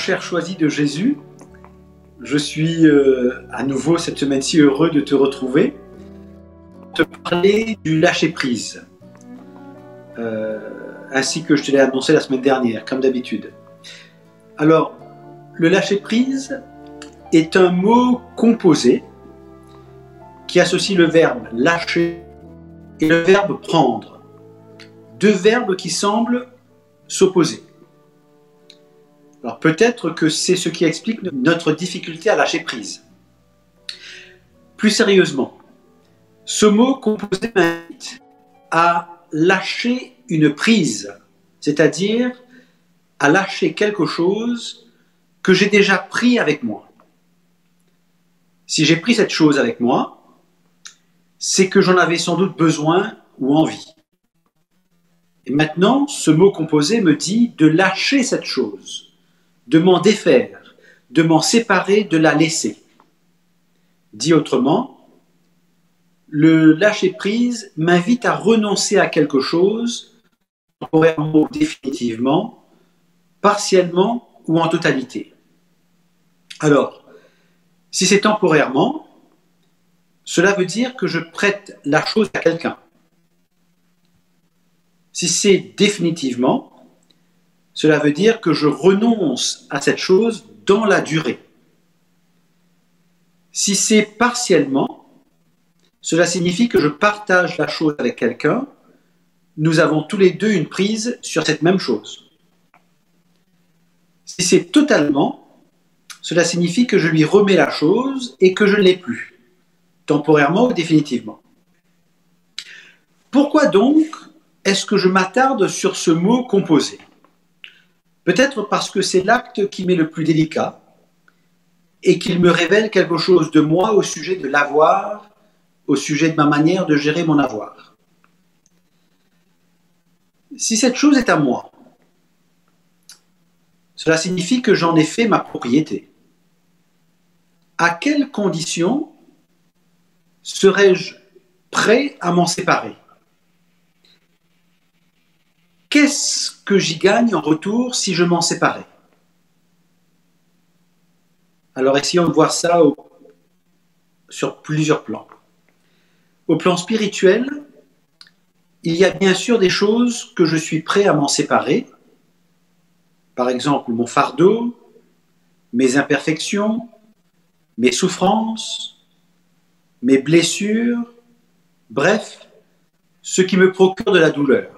cher choisi de Jésus, je suis à nouveau cette semaine-ci heureux de te retrouver, te parler du lâcher-prise, ainsi que je te l'ai annoncé la semaine dernière, comme d'habitude. Alors, le lâcher-prise est un mot composé qui associe le verbe lâcher et le verbe prendre, deux verbes qui semblent s'opposer. Alors peut-être que c'est ce qui explique notre difficulté à lâcher prise. Plus sérieusement, ce mot composé m'invite à lâcher une prise, c'est-à-dire à lâcher quelque chose que j'ai déjà pris avec moi. Si j'ai pris cette chose avec moi, c'est que j'en avais sans doute besoin ou envie. Et maintenant, ce mot composé me dit de lâcher cette chose, de m'en défaire, de m'en séparer, de la laisser. Dit autrement, le lâcher-prise m'invite à renoncer à quelque chose, temporairement ou définitivement, partiellement ou en totalité. Alors, si c'est temporairement, cela veut dire que je prête la chose à quelqu'un. Si c'est définitivement, cela veut dire que je renonce à cette chose dans la durée. Si c'est partiellement, cela signifie que je partage la chose avec quelqu'un. Nous avons tous les deux une prise sur cette même chose. Si c'est totalement, cela signifie que je lui remets la chose et que je ne l'ai plus, temporairement ou définitivement. Pourquoi donc est-ce que je m'attarde sur ce mot composé ? Peut-être parce que c'est l'acte qui m'est le plus délicat et qu'il me révèle quelque chose de moi au sujet de l'avoir, au sujet de ma manière de gérer mon avoir. Si cette chose est à moi, cela signifie que j'en ai fait ma propriété. À quelles conditions serais-je prêt à m'en séparer ? Qu'est-ce que j'y gagne en retour si je m'en séparais ? Alors essayons de voir ça sur plusieurs plans. Au plan spirituel, il y a bien sûr des choses que je suis prêt à m'en séparer. Par exemple, mon fardeau, mes imperfections, mes souffrances, mes blessures, bref, ce qui me procure de la douleur.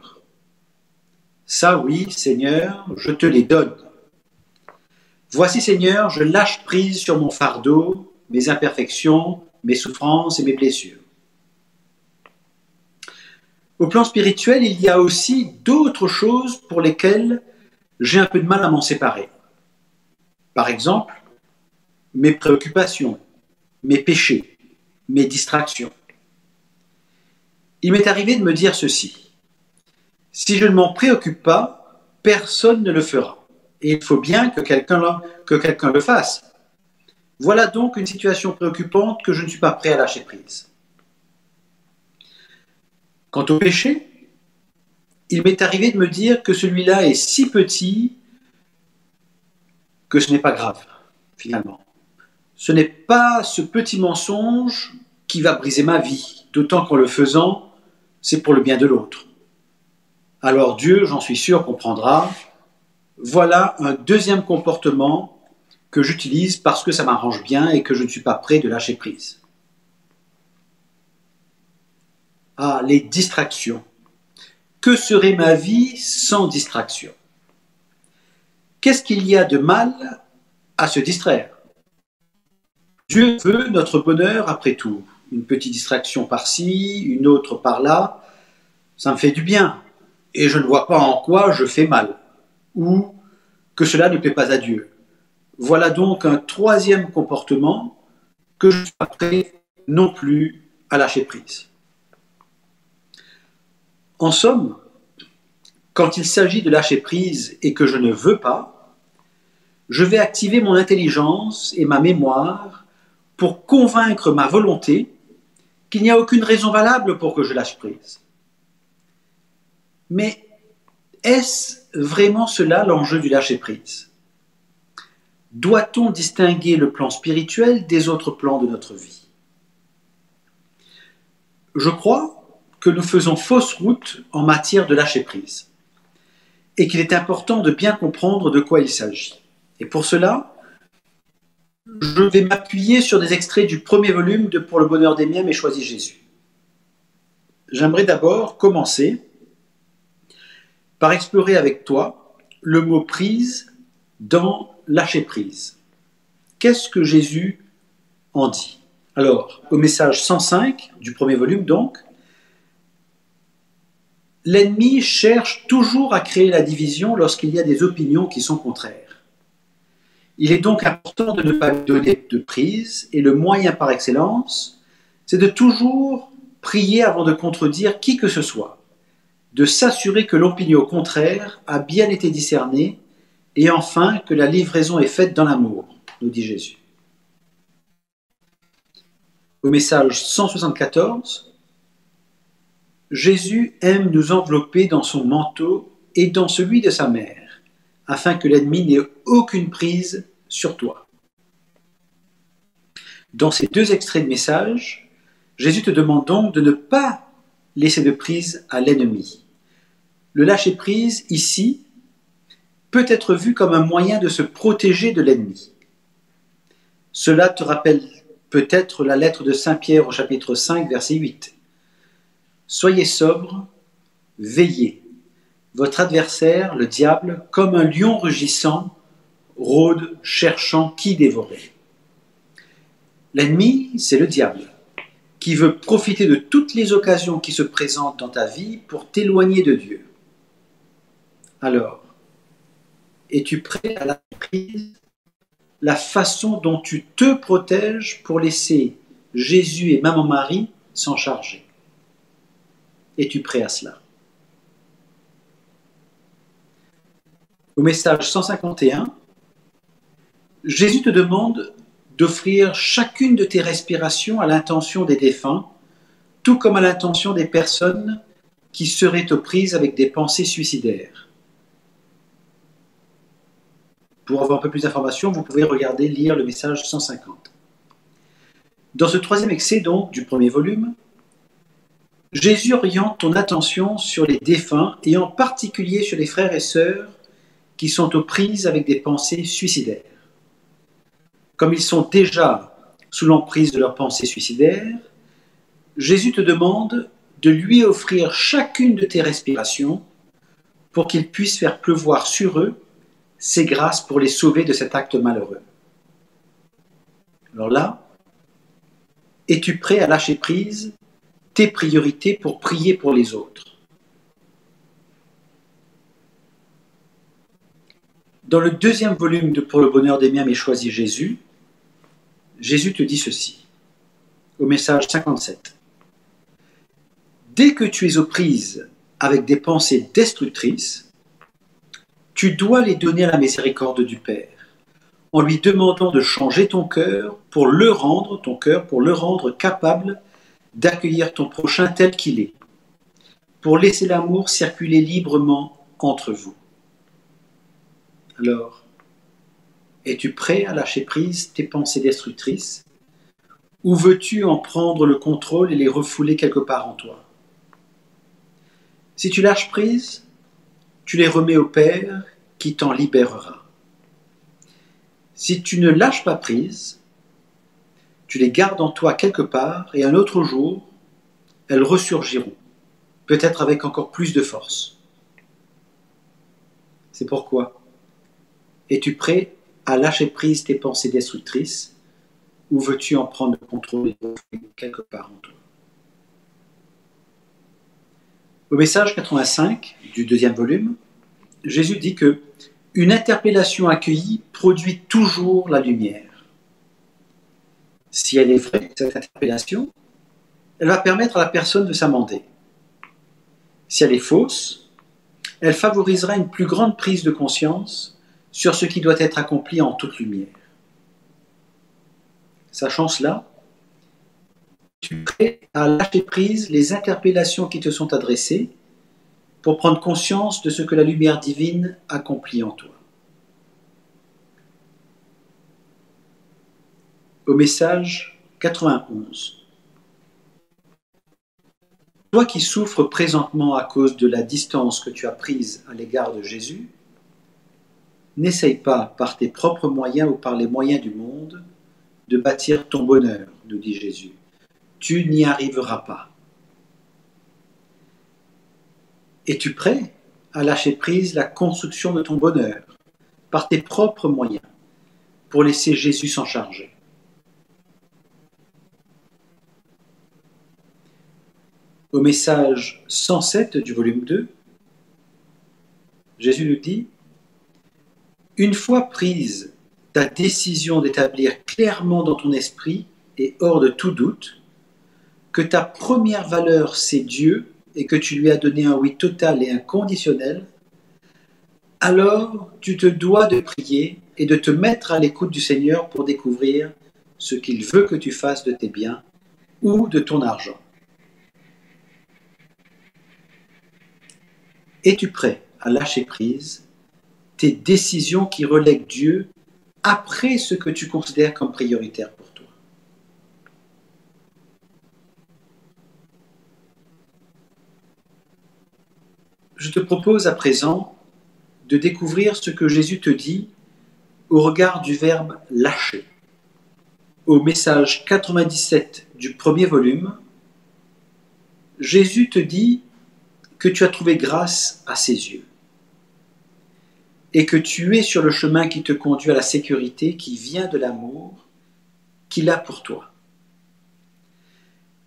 Ça, oui, Seigneur, je te les donne. Voici, Seigneur, je lâche prise sur mon fardeau, mes imperfections, mes souffrances et mes blessures. Au plan spirituel, il y a aussi d'autres choses pour lesquelles j'ai un peu de mal à m'en séparer. Par exemple, mes préoccupations, mes péchés, mes distractions. Il m'est arrivé de me dire ceci. Si je ne m'en préoccupe pas, personne ne le fera. Et il faut bien que quelqu'un le fasse. Voilà donc une situation préoccupante que je ne suis pas prêt à lâcher prise. Quant au péché, il m'est arrivé de me dire que celui-là est si petit que ce n'est pas grave, finalement. Ce n'est pas ce petit mensonge qui va briser ma vie, d'autant qu'en le faisant, c'est pour le bien de l'autre. Alors Dieu, j'en suis sûr, comprendra. Voilà un deuxième comportement que j'utilise parce que ça m'arrange bien et que je ne suis pas prêt de lâcher prise. Ah, les distractions. Que serait ma vie sans distraction ? Qu'est-ce qu'il y a de mal à se distraire ? Dieu veut notre bonheur après tout. Une petite distraction par-ci, une autre par-là, ça me fait du bien. Et je ne vois pas en quoi je fais mal, ou que cela ne plaît pas à Dieu. Voilà donc un troisième comportement que je ne suis pas prêt non plus à lâcher prise. En somme, quand il s'agit de lâcher prise et que je ne veux pas, je vais activer mon intelligence et ma mémoire pour convaincre ma volonté qu'il n'y a aucune raison valable pour que je lâche prise. Mais est-ce vraiment cela l'enjeu du lâcher-prise ? Doit-on distinguer le plan spirituel des autres plans de notre vie? Je crois que nous faisons fausse route en matière de lâcher-prise et qu'il est important de bien comprendre de quoi il s'agit. Et pour cela, je vais m'appuyer sur des extraits du premier volume de Pour le bonheur des miens, mais choisis Jésus. J'aimerais d'abord commencer par explorer avec toi le mot prise dans lâcher prise. Qu'est-ce que Jésus en dit? Alors, au message 105 du premier volume donc, l'ennemi cherche toujours à créer la division lorsqu'il y a des opinions qui sont contraires. Il est donc important de ne pas lui donner de prise, et le moyen par excellence, c'est de toujours prier avant de contredire qui que ce soit, de s'assurer que l'opinion contraire a bien été discernée, et enfin que la livraison est faite dans l'amour, nous dit Jésus. Au message 174, Jésus aime nous envelopper dans son manteau et dans celui de sa mère, afin que l'ennemi n'ait aucune prise sur toi. Dans ces deux extraits de message, Jésus te demande donc de ne pas laisser de prise à l'ennemi. Le lâcher-prise, ici, peut être vu comme un moyen de se protéger de l'ennemi. Cela te rappelle peut-être la lettre de Saint Pierre au chapitre 5, verset 8. Soyez sobres, veillez. Votre adversaire, le diable, comme un lion rugissant, rôde, cherchant qui dévorer. L'ennemi, c'est le diable, qui veut profiter de toutes les occasions qui se présentent dans ta vie pour t'éloigner de Dieu. Alors, es-tu prêt à lâcher prise la façon dont tu te protèges pour laisser Jésus et Maman Marie s'en charger? Es-tu prêt à cela? Au message 151, Jésus te demande d'offrir chacune de tes respirations à l'intention des défunts, tout comme à l'intention des personnes qui seraient aux prises avec des pensées suicidaires. Pour avoir un peu plus d'informations, vous pouvez lire le message 150. Dans ce troisième excès donc du premier volume, Jésus oriente ton attention sur les défunts et en particulier sur les frères et sœurs qui sont aux prises avec des pensées suicidaires. Comme ils sont déjà sous l'emprise de leurs pensées suicidaires, Jésus te demande de lui offrir chacune de tes respirations pour qu'il puisse faire pleuvoir sur eux ses grâces pour les sauver de cet acte malheureux. Alors là, es-tu prêt à lâcher prise tes priorités pour prier pour les autres? Dans le deuxième volume de Pour le bonheur des miens, mais choisis Jésus, Jésus te dit ceci, au message 57. Dès que tu es aux prises avec des pensées destructrices, tu dois les donner à la miséricorde du Père, en lui demandant de changer ton cœur pour le rendre capable d'accueillir ton prochain tel qu'il est, pour laisser l'amour circuler librement entre vous. Alors, es-tu prêt à lâcher prise tes pensées destructrices, ou veux-tu en prendre le contrôle et les refouler quelque part en toi? Si tu lâches prise, tu les remets au Père qui t'en libérera. Si tu ne lâches pas prise, tu les gardes en toi quelque part et un autre jour, elles ressurgiront, peut-être avec encore plus de force. C'est pourquoi es-tu prêt à lâcher prise tes pensées destructrices ou veux-tu en prendre le contrôle et les refouler quelque part en toi? Au message 85 du deuxième volume, Jésus dit que une interpellation accueillie produit toujours la lumière. Si elle est vraie, cette interpellation, elle va permettre à la personne de s'amender. Si elle est fausse, elle favorisera une plus grande prise de conscience sur ce qui doit être accompli en toute lumière. Sachant cela, tu es prêt à lâcher prise les interpellations qui te sont adressées pour prendre conscience de ce que la lumière divine accomplit en toi. au message 91. Toi qui souffres présentement à cause de la distance que tu as prise à l'égard de Jésus, n'essaye pas, par tes propres moyens ou par les moyens du monde, de bâtir ton bonheur, nous dit Jésus. Tu n'y arriveras pas. Es-tu prêt à lâcher prise la construction de ton bonheur, par tes propres moyens, pour laisser Jésus s'en charger? Au message 107 du volume 2, Jésus nous dit « Une fois prise ta décision d'établir clairement dans ton esprit et hors de tout doute que ta première valeur c'est Dieu et que tu lui as donné un oui total et inconditionnel, alors tu te dois de prier et de te mettre à l'écoute du Seigneur pour découvrir ce qu'il veut que tu fasses de tes biens ou de ton argent. Es-tu prêt à lâcher prise tes décisions qui relèguent Dieu après ce que tu considères comme prioritaire pour toi? Je te propose à présent de découvrir ce que Jésus te dit au regard du verbe lâcher. Au message 97 du premier volume, Jésus te dit que tu as trouvé grâce à ses yeux et que tu es sur le chemin qui te conduit à la sécurité qui vient de l'amour qu'il a pour toi.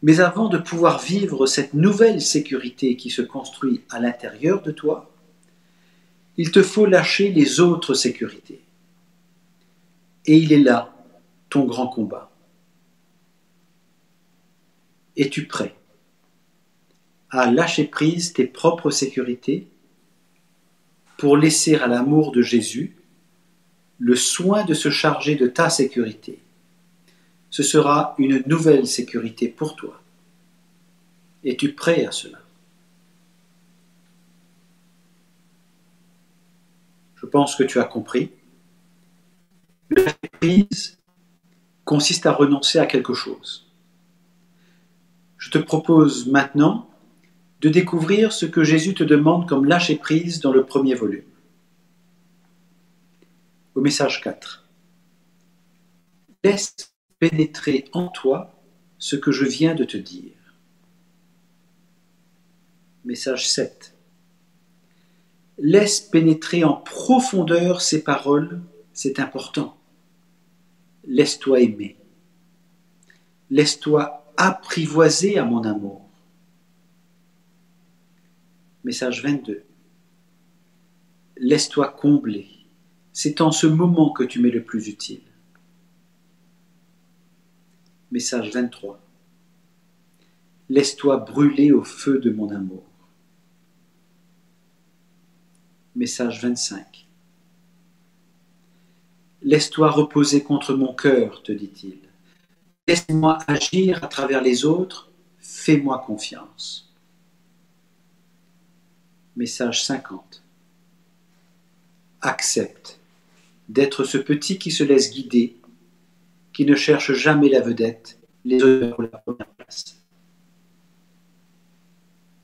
Mais avant de pouvoir vivre cette nouvelle sécurité qui se construit à l'intérieur de toi, il te faut lâcher les autres sécurités. Et il est là, ton grand combat. Es-tu prêt à lâcher prise tes propres sécurités pour laisser à l'amour de Jésus le soin de se charger de ta sécurité? Ce sera une nouvelle sécurité pour toi. Es-tu prêt à cela? Je pense que tu as compris. Lâcher prise consiste à renoncer à quelque chose. Je te propose maintenant de découvrir ce que Jésus te demande comme lâcher prise dans le premier volume. Au message 4. Laisse pénétrer en toi ce que je viens de te dire. Message 7. Laisse pénétrer en profondeur ces paroles, c'est important. Laisse-toi aimer. Laisse-toi apprivoiser à mon amour. Message 22. Laisse-toi combler. C'est en ce moment que tu m'es le plus utile. Message 23. Laisse-toi brûler au feu de mon amour. Message 25. Laisse-toi reposer contre mon cœur, te dit-il. Laisse-moi agir à travers les autres, fais-moi confiance. Message 50. Accepte d'être ce petit qui se laisse guider, qui ne cherche jamais la vedette, les honneurs ou la première place.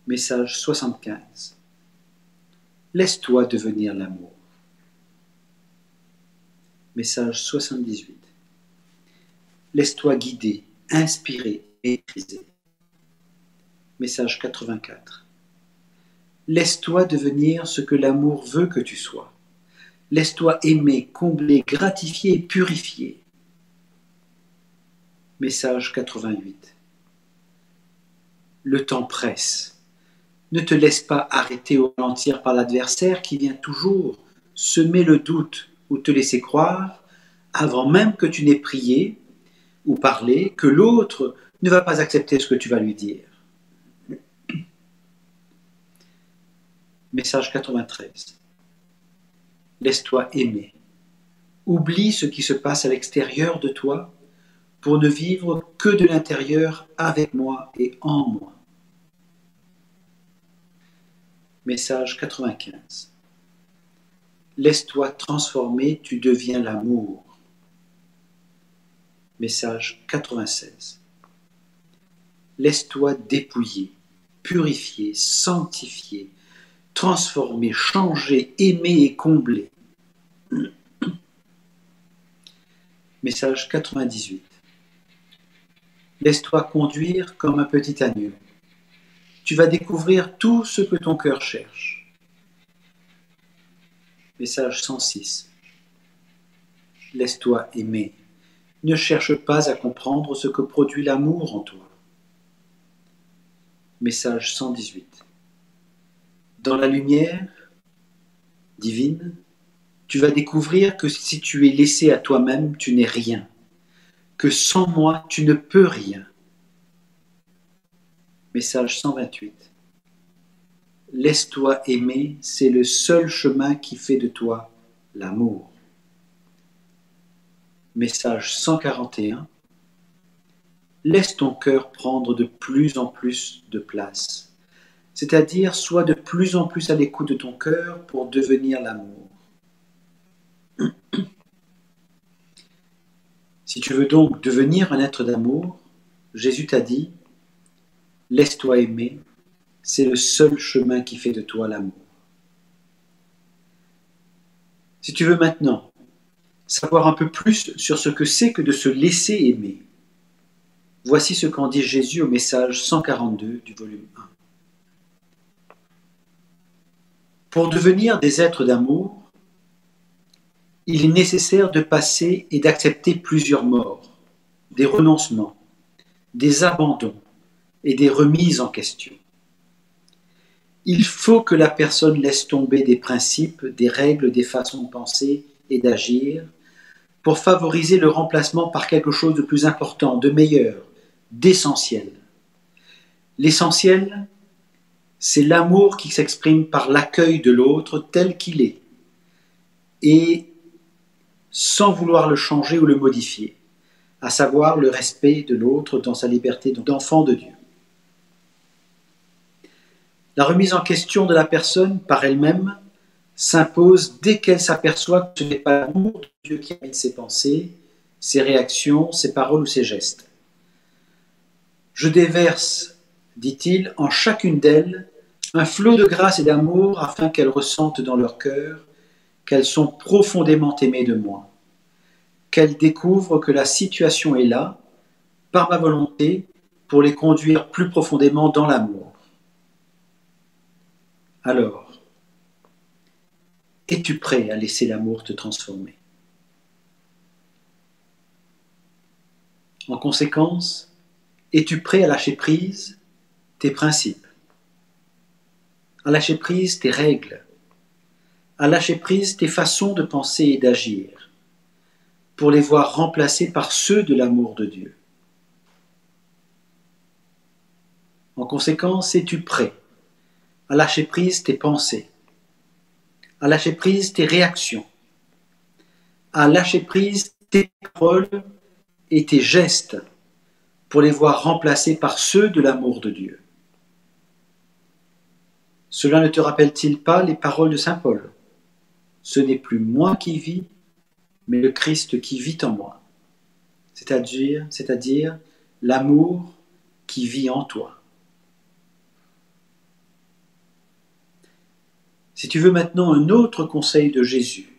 Message 75. Laisse-toi devenir l'amour. Message 78. Laisse-toi guider, inspirer, maîtriser. Message 84. Laisse-toi devenir ce que l'amour veut que tu sois. Laisse-toi aimer, combler, gratifier et purifier. Message 88. Le temps presse. Ne te laisse pas arrêter ou ralentir par l'adversaire qui vient toujours semer le doute ou te laisser croire, avant même que tu n'aies prié ou parlé, que l'autre ne va pas accepter ce que tu vas lui dire. Message 93. Laisse-toi aimer. Oublie ce qui se passe à l'extérieur de toi pour ne vivre que de l'intérieur avec moi et en moi. Message 95. Laisse-toi transformer, tu deviens l'amour. Message 96. Laisse-toi dépouiller, purifier, sanctifier, transformer, changer, aimer et combler. Message 98. Laisse-toi conduire comme un petit agneau. Tu vas découvrir tout ce que ton cœur cherche. Message 106. Laisse-toi aimer. Ne cherche pas à comprendre ce que produit l'amour en toi. Message 118. Dans la lumière divine, tu vas découvrir que si tu es laissé à toi-même, tu n'es rien, que sans moi, tu ne peux rien. Message 128. Laisse-toi aimer, c'est le seul chemin qui fait de toi l'amour. Message 141. Laisse ton cœur prendre de plus en plus de place, c'est-à-dire sois de plus en plus à l'écoute de ton cœur pour devenir l'amour. Si tu veux donc devenir un être d'amour, Jésus t'a dit, laisse-toi aimer, c'est le seul chemin qui fait de toi l'amour. Si tu veux maintenant savoir un peu plus sur ce que c'est que de se laisser aimer, voici ce qu'en dit Jésus au message 142 du volume 1. Pour devenir des êtres d'amour, il est nécessaire de passer et d'accepter plusieurs morts, des renoncements, des abandons et des remises en question. Il faut que la personne laisse tomber des principes, des règles, des façons de penser et d'agir pour favoriser le remplacement par quelque chose de plus important, de meilleur, d'essentiel. L'essentiel, c'est l'amour qui s'exprime par l'accueil de l'autre tel qu'il est, et sans vouloir le changer ou le modifier, à savoir le respect de l'autre dans sa liberté d'enfant de Dieu. La remise en question de la personne par elle-même s'impose dès qu'elle s'aperçoit que ce n'est pas l'amour de Dieu qui habite ses pensées, ses réactions, ses paroles ou ses gestes. Je déverse, dit-il, en chacune d'elles un flot de grâce et d'amour afin qu'elles ressentent dans leur cœur qu'elles sont profondément aimées de moi, qu'elles découvrent que la situation est là, par ma volonté, pour les conduire plus profondément dans l'amour. Alors, es-tu prêt à laisser l'amour te transformer? En conséquence, es-tu prêt à lâcher prise tes principes, à lâcher prise tes règles, à lâcher prise tes façons de penser et d'agir, pour les voir remplacés par ceux de l'amour de Dieu? En conséquence, es-tu prêt à lâcher prise tes pensées, à lâcher prise tes réactions, à lâcher prise tes paroles et tes gestes pour les voir remplacés par ceux de l'amour de Dieu? Cela ne te rappelle-t-il pas les paroles de saint Paul? Ce n'est plus moi qui vis, mais le Christ qui vit en moi, c'est-à-dire l'amour qui vit en toi. Si tu veux maintenant un autre conseil de Jésus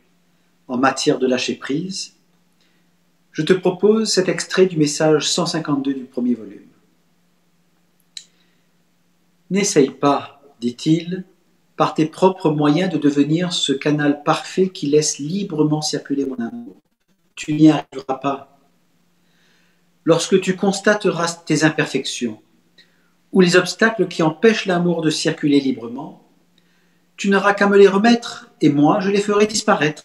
en matière de lâcher prise, je te propose cet extrait du message 152 du premier volume. N'essaye pas, dit-il, par tes propres moyens de devenir ce canal parfait qui laisse librement circuler mon amour. Tu n'y arriveras pas. Lorsque tu constateras tes imperfections ou les obstacles qui empêchent l'amour de circuler librement, tu n'auras qu'à me les remettre, et moi je les ferai disparaître.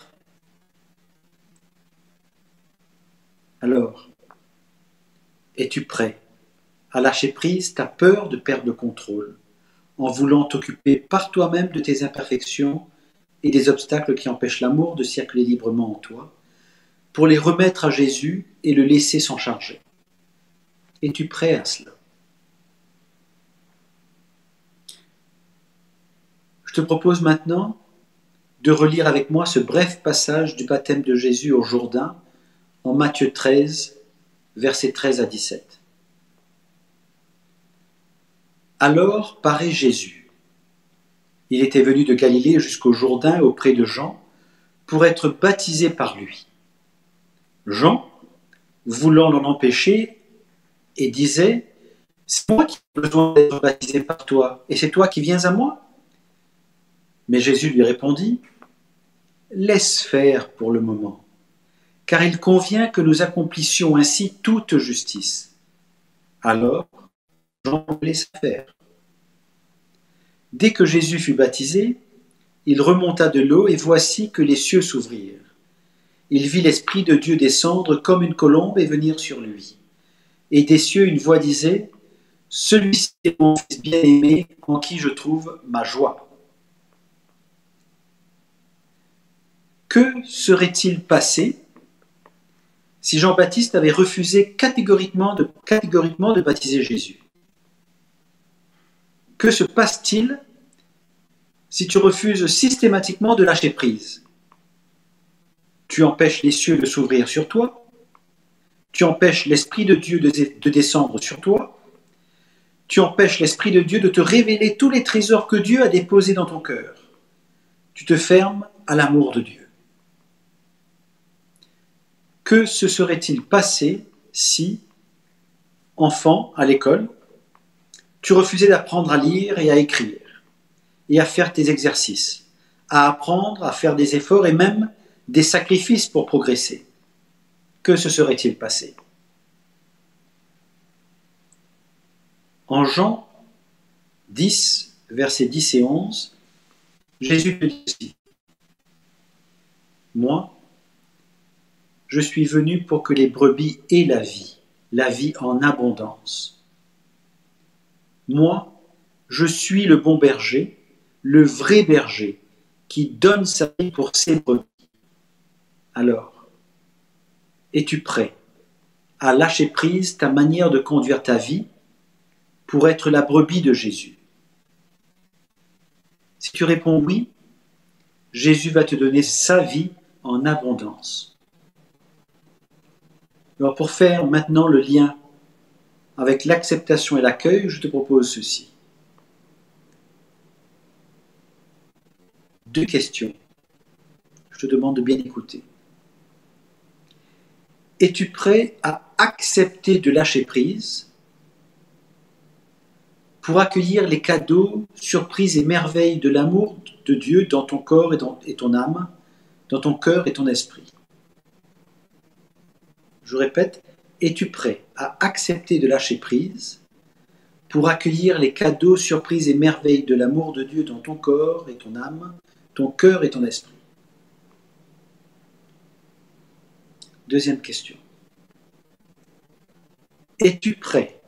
Alors, es-tu prêt à lâcher prise ta peur de perdre le contrôle, en voulant t'occuper par toi-même de tes imperfections et des obstacles qui empêchent l'amour de circuler librement en toi, pour les remettre à Jésus et le laisser s'en charger? Es-tu prêt à cela? Je te propose maintenant de relire avec moi ce bref passage du baptême de Jésus au Jourdain en Matthieu 13, versets 13 à 17. Alors paraît Jésus. Il était venu de Galilée jusqu'au Jourdain auprès de Jean pour être baptisé par lui. Jean, voulant l'en empêcher, et disait « C'est moi qui ai besoin d'être baptisé par toi, et c'est toi qui viens à moi ?» Mais Jésus lui répondit « Laisse faire pour le moment, car il convient que nous accomplissions ainsi toute justice. » Alors, Jean le laissa faire. Dès que Jésus fut baptisé, il remonta de l'eau, et voici que les cieux s'ouvrirent. Il vit l'Esprit de Dieu descendre comme une colombe et venir sur lui. Et des cieux une voix disait « Celui-ci est mon Fils bien-aimé, en qui je trouve ma joie. » Que serait-il passé si Jean-Baptiste avait refusé catégoriquement de baptiser Jésus? Que se passe-t-il si tu refuses systématiquement de lâcher prise? Tu empêches les cieux de s'ouvrir sur toi, tu empêches l'Esprit de Dieu de descendre sur toi, tu empêches l'Esprit de Dieu de te révéler tous les trésors que Dieu a déposés dans ton cœur. Tu te fermes à l'amour de Dieu. Que se serait-il passé si, enfant, à l'école, tu refusais d'apprendre à lire et à écrire, et à faire tes exercices, à apprendre, à faire des efforts et même des sacrifices pour progresser? Que se serait-il passé? En Jean 10, versets 10 et 11, Jésus te dit ceci. « Moi, je suis venu pour que les brebis aient la vie en abondance. Moi, je suis le bon berger, le vrai berger, qui donne sa vie pour ses brebis. Alors, es-tu prêt à lâcher prise ta manière de conduire ta vie pour être la brebis de Jésus? Si tu réponds oui, Jésus va te donner sa vie en abondance. Alors pour faire maintenant le lien avec l'acceptation et l'accueil, je te propose ceci. 2 questions. Je te demande de bien écouter. Es-tu prêt à accepter de lâcher prise pour accueillir les cadeaux, surprises et merveilles de l'amour de Dieu dans ton corps et ton âme, dans ton cœur et ton esprit? Je répète, es-tu prêt à accepter de lâcher prise pour accueillir les cadeaux, surprises et merveilles de l'amour de Dieu dans ton corps et ton âme, ton cœur et ton esprit? Deuxième question. Es-tu prêt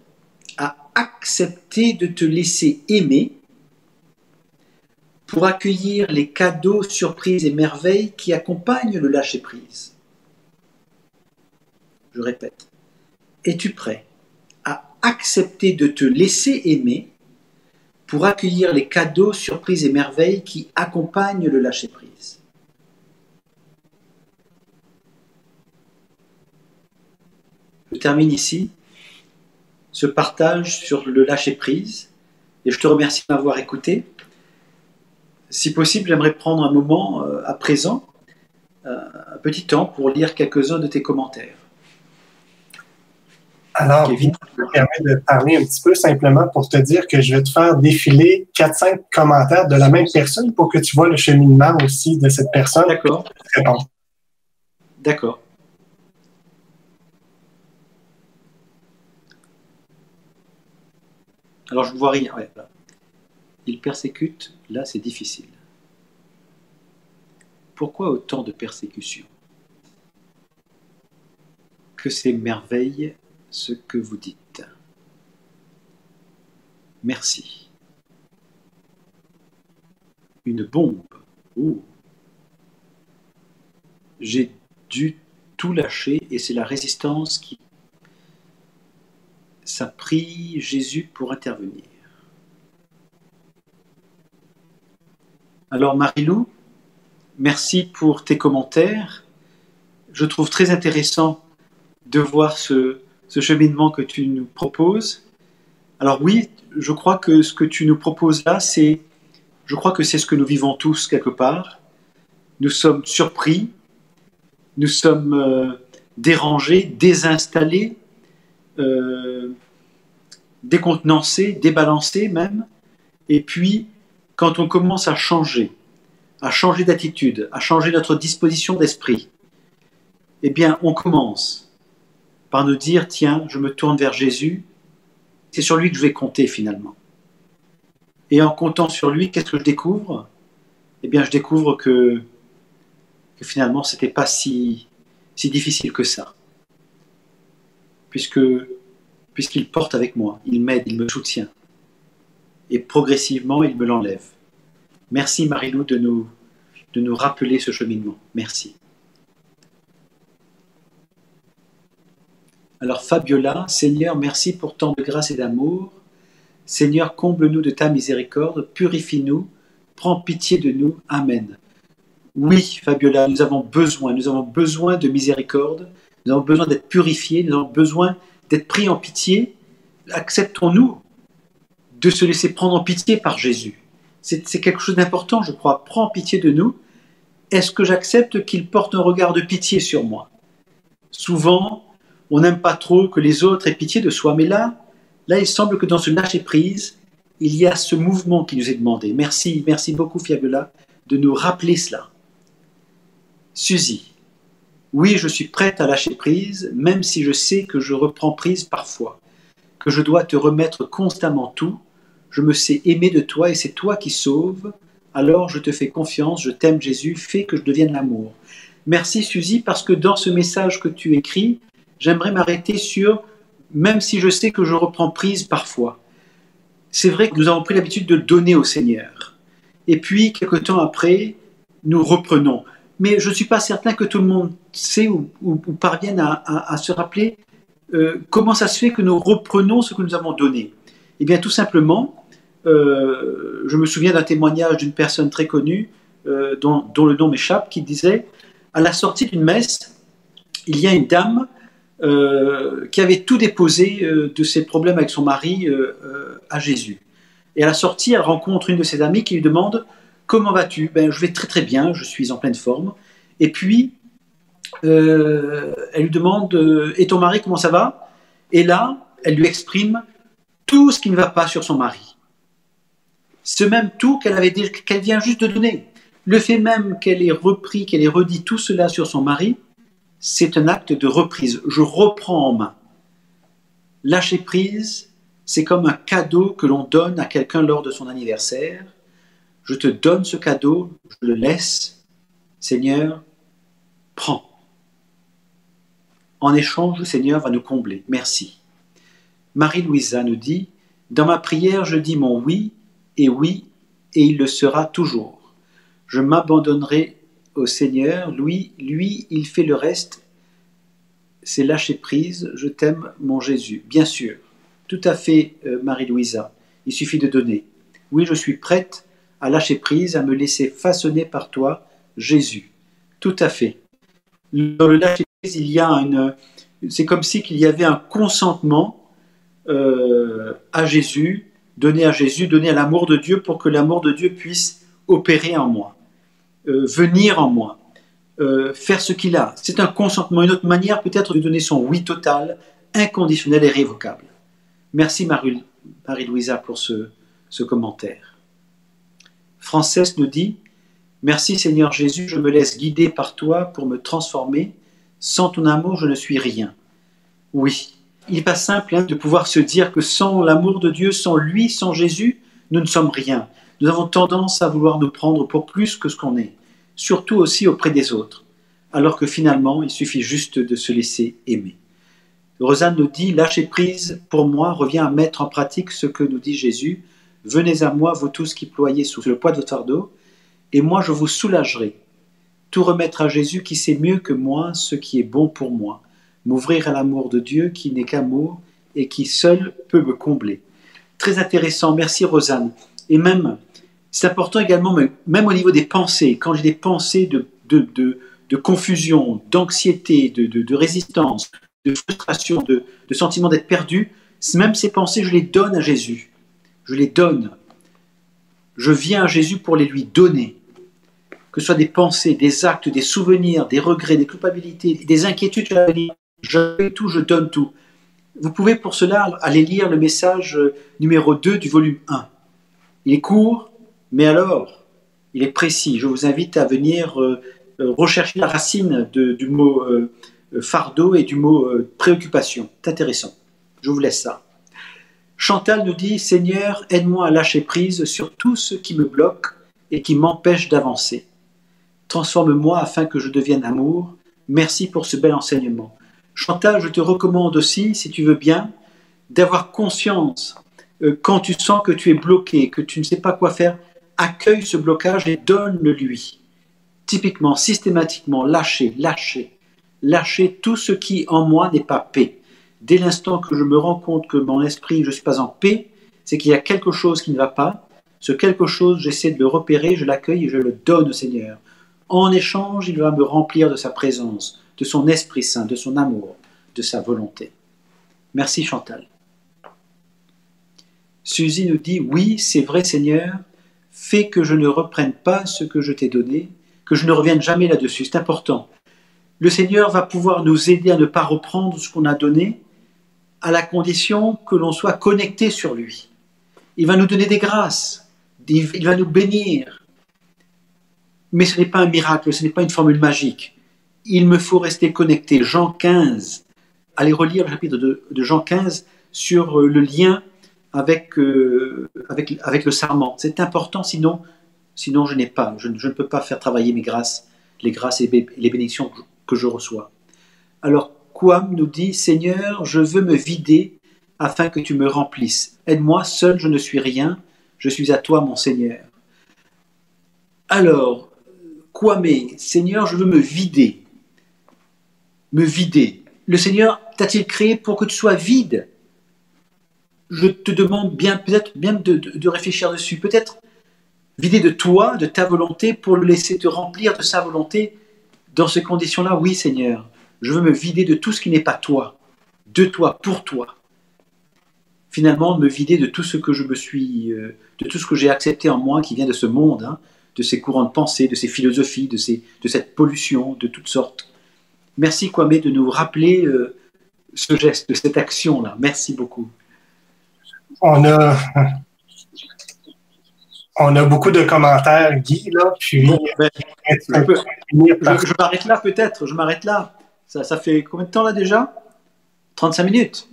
à accepter de te laisser aimer pour accueillir les cadeaux, surprises et merveilles qui accompagnent le lâcher-prise? Je répète. Es-tu prêt à accepter de te laisser aimer pour accueillir les cadeaux, surprises et merveilles qui accompagnent le lâcher-prise? Je termine ici ce partage sur le lâcher-prise et je te remercie de m'avoir écouté. Si possible, j'aimerais prendre un moment à présent, un petit temps pour lire quelques-uns de tes commentaires. Alors, je me permets de parler un petit peu simplement pour te dire que je vais te faire défiler 4-5 commentaires de la même personne pour que tu vois le cheminement aussi de cette personne. D'accord. D'accord. Alors, je ne vois rien. Ouais, là. Il persécute, là, c'est difficile. Pourquoi autant de persécutions? Que c'est merveille ce que vous dites. Merci. Une bombe. Oh. J'ai dû tout lâcher et c'est la résistance qui... Ça prie Jésus pour intervenir. Alors Marie-Lou, merci pour tes commentaires. Je trouve très intéressant de voir ce ce cheminement que tu nous proposes. Alors oui, je crois que ce que tu nous proposes là, je crois que c'est ce que nous vivons tous quelque part. Nous sommes surpris, nous sommes dérangés, désinstallés, décontenancés, débalancés même. Et puis, quand on commence à changer d'attitude, à changer notre disposition d'esprit, eh bien, on commence par nous dire, tiens, je me tourne vers Jésus, c'est sur lui que je vais compter finalement. Et en comptant sur lui, qu'est-ce que je découvre? Eh bien, je découvre que finalement, ce n'était pas si difficile que ça. Puisqu'il porte avec moi, il m'aide, il me soutient. Et progressivement, il me l'enlève. Merci Marie-Lou de nous rappeler ce cheminement. Merci. Alors Fabiola, Seigneur, merci pour tant de grâce et d'amour. Seigneur, comble-nous de ta miséricorde, purifie-nous, prends pitié de nous. Amen. Oui, Fabiola, nous avons besoin de miséricorde, nous avons besoin d'être purifiés, nous avons besoin d'être pris en pitié. Acceptons-nous de se laisser prendre en pitié par Jésus. C'est quelque chose d'important, je crois. Prends pitié de nous. Est-ce que j'accepte qu'il porte un regard de pitié sur moi? Souvent, on n'aime pas trop que les autres aient pitié de soi, mais là, il semble que dans ce lâcher-prise, il y a ce mouvement qui nous est demandé. Merci beaucoup, Fabiola, de nous rappeler cela. Suzy, oui, je suis prête à lâcher prise, même si je sais que je reprends prise parfois, que je dois te remettre constamment tout. Je me sais aimer de toi et c'est toi qui sauves. Alors je te fais confiance, je t'aime Jésus, fais que je devienne l'amour. Merci Suzy, parce que dans ce message que tu écris, j'aimerais m'arrêter sur « même si je sais que je reprends prise parfois ». C'est vrai que nous avons pris l'habitude de donner au Seigneur. Et puis, quelque temps après, nous reprenons. Mais je ne suis pas certain que tout le monde sait ou parvienne à se rappeler comment ça se fait que nous reprenons ce que nous avons donné. Eh bien, tout simplement, je me souviens d'un témoignage d'une personne très connue, dont le nom m'échappe, qui disait « à la sortie d'une messe, il y a une dame qui avait tout déposé de ses problèmes avec son mari à Jésus. Et à la sortie, elle rencontre une de ses amies qui lui demande « Comment vas-tu » Ben, je vais très très bien, je suis en pleine forme. Et puis, elle lui demande « Et ton mari, comment ça va ?» Et là, elle lui exprime tout ce qui ne va pas sur son mari. Ce même tout qu'elle vient juste de donner. Le fait même qu'elle ait repris, qu'elle ait redit tout cela sur son mari, c'est un acte de reprise. Je reprends en main. Lâcher prise, c'est comme un cadeau que l'on donne à quelqu'un lors de son anniversaire. Je te donne ce cadeau, je le laisse. Seigneur, prends. En échange, le Seigneur va nous combler. Merci. Marie-Louisa nous dit « Dans ma prière, je dis mon oui, et il le sera toujours. Je m'abandonnerai au Seigneur, lui, il fait le reste. C'est lâcher prise, je t'aime, mon Jésus. » Bien sûr, tout à fait, Marie-Louisa. Il suffit de donner. Oui, je suis prête à lâcher prise, à me laisser façonner par toi, Jésus. Tout à fait. Dans le lâcher prise, c'est comme si qu'il y avait un consentement à Jésus, donné à l'amour de Dieu pour que l'amour de Dieu puisse opérer en moi, venir en moi, faire ce qu'il a. C'est un consentement, une autre manière peut-être de donner son oui total, inconditionnel et révocable. Merci Marie-Louisa pour ce commentaire. Frances nous dit « Merci Seigneur Jésus, je me laisse guider par toi pour me transformer. Sans ton amour, je ne suis rien. » Oui, il n'est pas simple de pouvoir se dire que sans l'amour de Dieu, sans lui, sans Jésus, nous ne sommes rien. Nous avons tendance à vouloir nous prendre pour plus que ce qu'on est, surtout aussi auprès des autres, alors que finalement, il suffit juste de se laisser aimer. Rosanne nous dit « Lâcher prise, pour moi, revient à mettre en pratique ce que nous dit Jésus. Venez à moi, vous tous qui ployez sous le poids de votre fardeau, et moi je vous soulagerai. Tout remettre à Jésus qui sait mieux que moi ce qui est bon pour moi. M'ouvrir à l'amour de Dieu qui n'est qu'amour et qui seul peut me combler. » Très intéressant, merci Rosanne. Et même, c'est important également, même au niveau des pensées, quand j'ai des pensées de confusion, d'anxiété, de résistance, de frustration, de sentiment d'être perdu, même ces pensées, je les donne à Jésus. Je les donne. Je viens à Jésus pour les lui donner. Que ce soit des pensées, des actes, des souvenirs, des regrets, des culpabilités, des inquiétudes sur l'avenir, je fais tout, je donne tout. Vous pouvez pour cela aller lire le message numéro 2 du volume 1. Il est court, mais alors, il est précis. Je vous invite à venir rechercher la racine du mot fardeau et du mot préoccupation. C'est intéressant. Je vous laisse ça. Chantal nous dit « Seigneur, aide-moi à lâcher prise sur tout ce qui me bloque et qui m'empêche d'avancer. Transforme-moi afin que je devienne amour. Merci pour ce bel enseignement. » Chantal, je te recommande aussi, si tu veux bien, d'avoir conscience quand tu sens que tu es bloqué, que tu ne sais pas quoi faire, accueille ce blocage et donne-le lui. Typiquement, systématiquement, lâcher tout ce qui en moi n'est pas paix. Dès l'instant que je me rends compte que mon esprit, je ne suis pas en paix, c'est qu'il y a quelque chose qui ne va pas. Ce quelque chose, j'essaie de le repérer, je l'accueille et je le donne au Seigneur. En échange, il va me remplir de sa présence, de son Esprit Saint, de son amour, de sa volonté. Merci Chantal. Suzy nous dit « Oui, c'est vrai Seigneur, fais que je ne reprenne pas ce que je t'ai donné, que je ne revienne jamais là-dessus. » C'est important. Le Seigneur va pouvoir nous aider à ne pas reprendre ce qu'on a donné, à la condition que l'on soit connecté sur lui. Il va nous donner des grâces, il va nous bénir. Mais ce n'est pas un miracle, ce n'est pas une formule magique. Il me faut rester connecté. Jean 15, allez relire le chapitre de Jean 15 sur le lien avec le sarment. C'est important, sinon je n'ai pas, je ne peux pas faire travailler mes grâces, les grâces et les bénédictions que je reçois. Alors, Quam nous dit, Seigneur, je veux me vider afin que tu me remplisses. Aide-moi, seul je ne suis rien, je suis à toi, mon Seigneur. Alors, Kwame, Seigneur, je veux me vider. Me vider. Le Seigneur t'a-t-il créé pour que tu sois vide? Je te demande peut-être bien de réfléchir dessus. Peut-être vider de toi, de ta volonté, pour le laisser te remplir de sa volonté. Dans ces conditions-là, oui, Seigneur, je veux me vider de tout ce qui n'est pas toi, de toi, pour toi. Finalement, me vider de tout ce que je me suis, de tout ce que j'ai accepté en moi qui vient de ce monde, hein, de ces courants de pensée, de ces philosophies, de cette pollution de toutes sortes. Merci Kwame de nous rappeler ce geste, cette action-là. Merci beaucoup. On a beaucoup de commentaires, Guy, là, puis bon, je m'arrête là peut-être, je m'arrête là. Ça fait combien de temps là déjà? 35 minutes.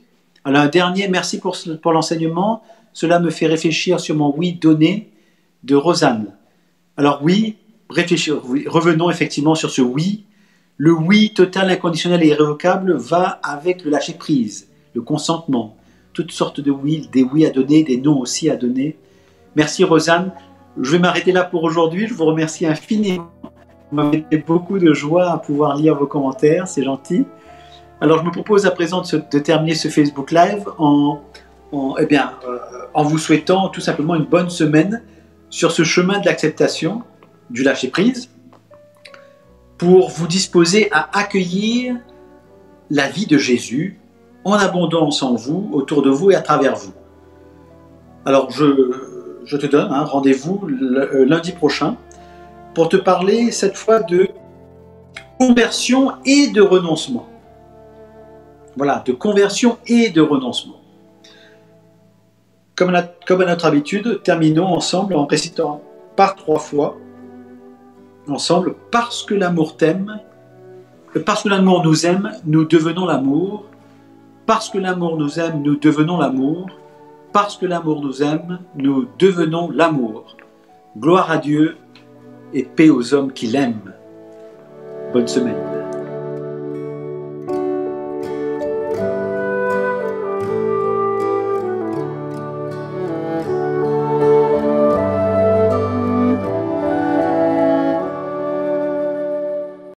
Alors un dernier, merci pour l'enseignement. Cela me fait réfléchir sur mon oui donné de Rosanne. Alors oui, revenons effectivement sur ce oui. Le oui total, inconditionnel et irrévocable va avec le lâcher-prise, le consentement, toutes sortes de oui, des oui à donner, des non aussi à donner. Merci Rosanne. Je vais m'arrêter là pour aujourd'hui. Je vous remercie infiniment. Vous m'avez fait beaucoup de joie à pouvoir lire vos commentaires, c'est gentil. Alors je me propose à présent de terminer ce Facebook Live en vous souhaitant tout simplement une bonne semaine sur ce chemin de l'acceptation, du lâcher-prise, pour vous disposer à accueillir la vie de Jésus en abondance en vous, autour de vous et à travers vous. Alors je te donne rendez-vous lundi prochain pour te parler cette fois de conversion et de renoncement. Voilà, de conversion et de renoncement. Comme à notre habitude, terminons ensemble en récitant par 3 fois, ensemble, parce que l'amour t'aime, parce que l'amour nous aime, nous devenons l'amour, parce que l'amour nous aime, nous devenons l'amour, parce que l'amour nous aime, nous devenons l'amour. Gloire à Dieu et paix aux hommes qui l'aiment. Bonne semaine.